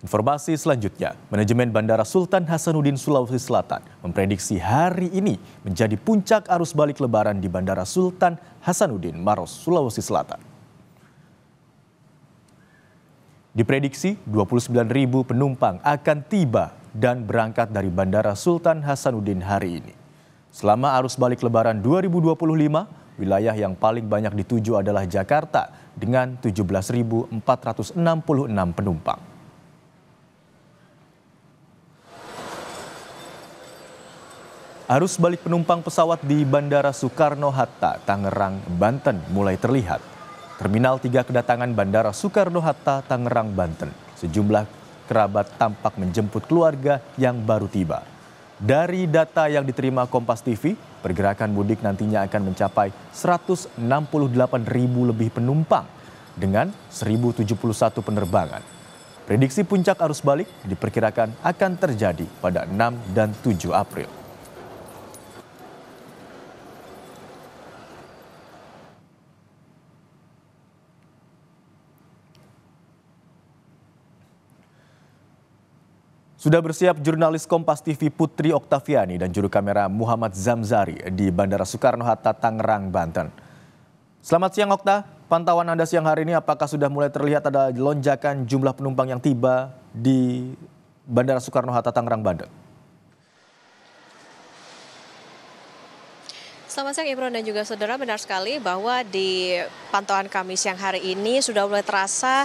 Informasi selanjutnya, manajemen Bandara Sultan Hasanuddin Sulawesi Selatan memprediksi hari ini menjadi puncak arus balik lebaran di Bandara Sultan Hasanuddin Maros, Sulawesi Selatan. Diprediksi 29.000 penumpang akan tiba dan berangkat dari Bandara Sultan Hasanuddin hari ini. Selama arus balik lebaran 2025, wilayah yang paling banyak dituju adalah Jakarta dengan 17.466 penumpang. Arus balik penumpang pesawat di Bandara Soekarno-Hatta, Tangerang, Banten mulai terlihat. Terminal 3 kedatangan Bandara Soekarno-Hatta, Tangerang, Banten. Sejumlah kerabat tampak menjemput keluarga yang baru tiba. Dari data yang diterima Kompas TV, pergerakan mudik nantinya akan mencapai 168.000 lebih penumpang dengan 1.071 penerbangan. Prediksi puncak arus balik diperkirakan akan terjadi pada 6 dan 7 April. Sudah bersiap jurnalis Kompas TV Putri Oktaviani dan juru kamera Muhammad Zamzari di Bandara Soekarno-Hatta, Tangerang, Banten. Selamat siang Okta, pantauan Anda siang hari ini apakah sudah mulai terlihat ada lonjakan jumlah penumpang yang tiba di Bandara Soekarno-Hatta, Tangerang, Banten? Selamat siang Imron dan juga saudara, benar sekali bahwa di pantauan kami siang hari ini sudah mulai terasa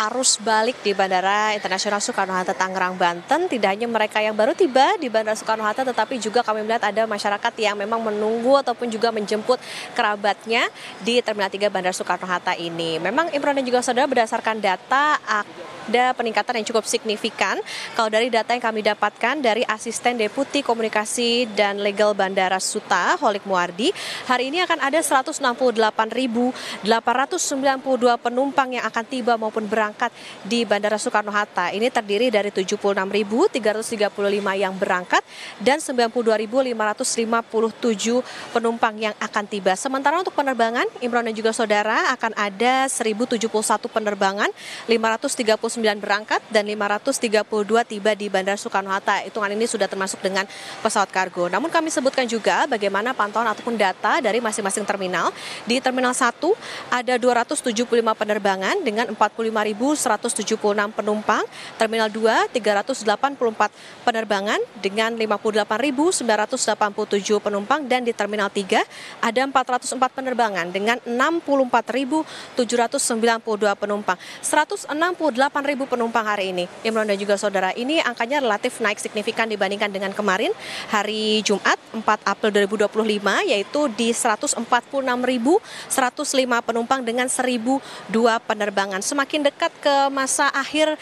arus balik di Bandara Internasional Soekarno-Hatta Tangerang, Banten. Tidak hanya mereka yang baru tiba di Bandara Soekarno-Hatta, tetapi juga kami melihat ada masyarakat yang memang menunggu ataupun juga menjemput kerabatnya di Terminal 3 Bandara Soekarno-Hatta ini. Memang Imron dan juga saudara, berdasarkan data ada peningkatan yang cukup signifikan. Kalau dari data yang kami dapatkan dari Asisten Deputi Komunikasi dan Legal Bandara Suta, Holik Muardi, hari ini akan ada 168.892 penumpang yang akan tiba maupun berangkat di Bandara Soekarno-Hatta. Ini terdiri dari 76.335 yang berangkat dan 92.557 penumpang yang akan tiba. Sementara untuk penerbangan, Imron dan juga saudara, akan ada 1.071 penerbangan, 539 berangkat dan 532 tiba di Bandara Soekarno-Hatta. Hitungan ini sudah termasuk dengan pesawat kargo. Namun kami sebutkan juga bagaimana pantauan ataupun data dari masing-masing terminal. Di Terminal 1 ada 275 penerbangan dengan 45.176 penumpang. Terminal 2 384 penerbangan dengan 58.987 penumpang, dan di Terminal 3 ada 404 penerbangan dengan 64.792 penumpang. 168.000 penumpang hari ini. Imron dan juga saudara, ini angkanya relatif naik signifikan dibandingkan dengan kemarin hari Jumat 4 April 2025, yaitu di 146.105 penumpang dengan 1.002 penerbangan. Semakin dekat ke masa akhir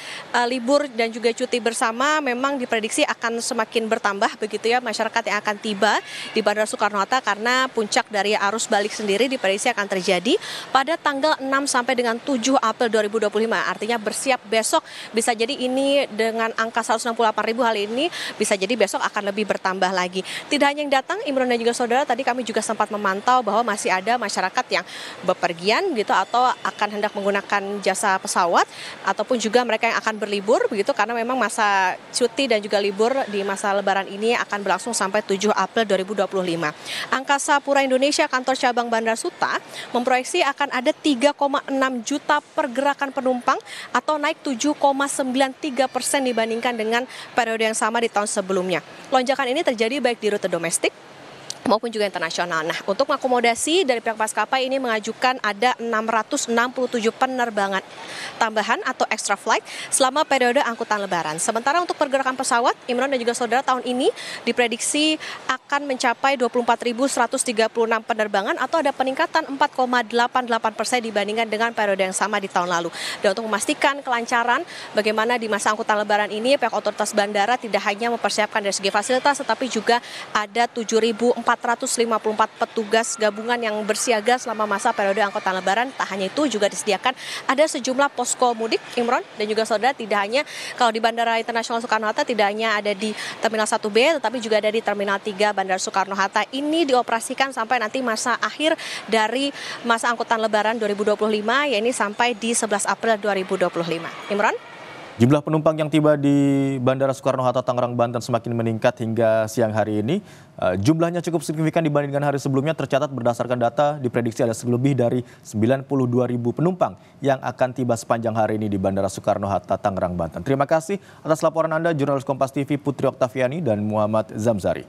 libur dan juga cuti bersama, memang diprediksi akan semakin bertambah begitu ya masyarakat yang akan tiba di Bandara Soekarno-Hatta, karena puncak dari arus balik sendiri diprediksi akan terjadi pada tanggal 6 sampai dengan 7 April 2025. Artinya bersiap besok, bisa jadi ini dengan angka 168.000 hari ini, bisa jadi besok akan lebih bertambah lagi. Tidak hanya yang datang, Imron dan juga saudara, tadi kami juga sempat memantau bahwa masih ada masyarakat yang bepergian gitu atau akan hendak menggunakan jasa pesawat, ataupun juga mereka yang akan berlibur begitu, karena memang masa cuti dan juga libur di masa lebaran ini akan berlangsung sampai 7 April 2025. Angkasa Pura Indonesia Kantor Cabang Bandara Suta memproyeksi akan ada 3,6 juta pergerakan penumpang atau naik 7,93% dibandingkan dengan periode yang sama di tahun sebelumnya. Lonjakan ini terjadi baik di rute domestik maupun juga internasional. Nah, untuk mengakomodasi dari pihak maskapai ini mengajukan ada 667 penerbangan tambahan atau extra flight selama periode angkutan lebaran. Sementara untuk pergerakan pesawat, Imron dan juga saudara, tahun ini diprediksi akan mencapai 24.136 penerbangan atau ada peningkatan 4,88% dibandingkan dengan periode yang sama di tahun lalu. Dan untuk memastikan kelancaran bagaimana di masa angkutan lebaran ini, pihak otoritas bandara tidak hanya mempersiapkan dari segi fasilitas, tetapi juga ada 7.454 petugas gabungan yang bersiaga selama masa periode angkutan lebaran. Tak hanya itu, juga disediakan ada sejumlah posko mudik, Imron dan juga saudara. Tidak hanya kalau di Bandara Internasional Soekarno-Hatta, tidak hanya ada di Terminal 1B, tetapi juga ada di Terminal 3 Bandara Soekarno-Hatta. Ini dioperasikan sampai nanti masa akhir dari masa angkutan lebaran 2025, yaitu sampai di 11 April 2025. Imron? Jumlah penumpang yang tiba di Bandara Soekarno-Hatta Tangerang, Banten semakin meningkat hingga siang hari ini. Jumlahnya cukup signifikan dibandingkan hari sebelumnya. Tercatat berdasarkan data diprediksi ada lebih dari 92.000 penumpang yang akan tiba sepanjang hari ini di Bandara Soekarno-Hatta Tangerang, Banten. Terima kasih atas laporan Anda, jurnalis Kompas TV Putri Oktaviani dan Muhammad Zamzari.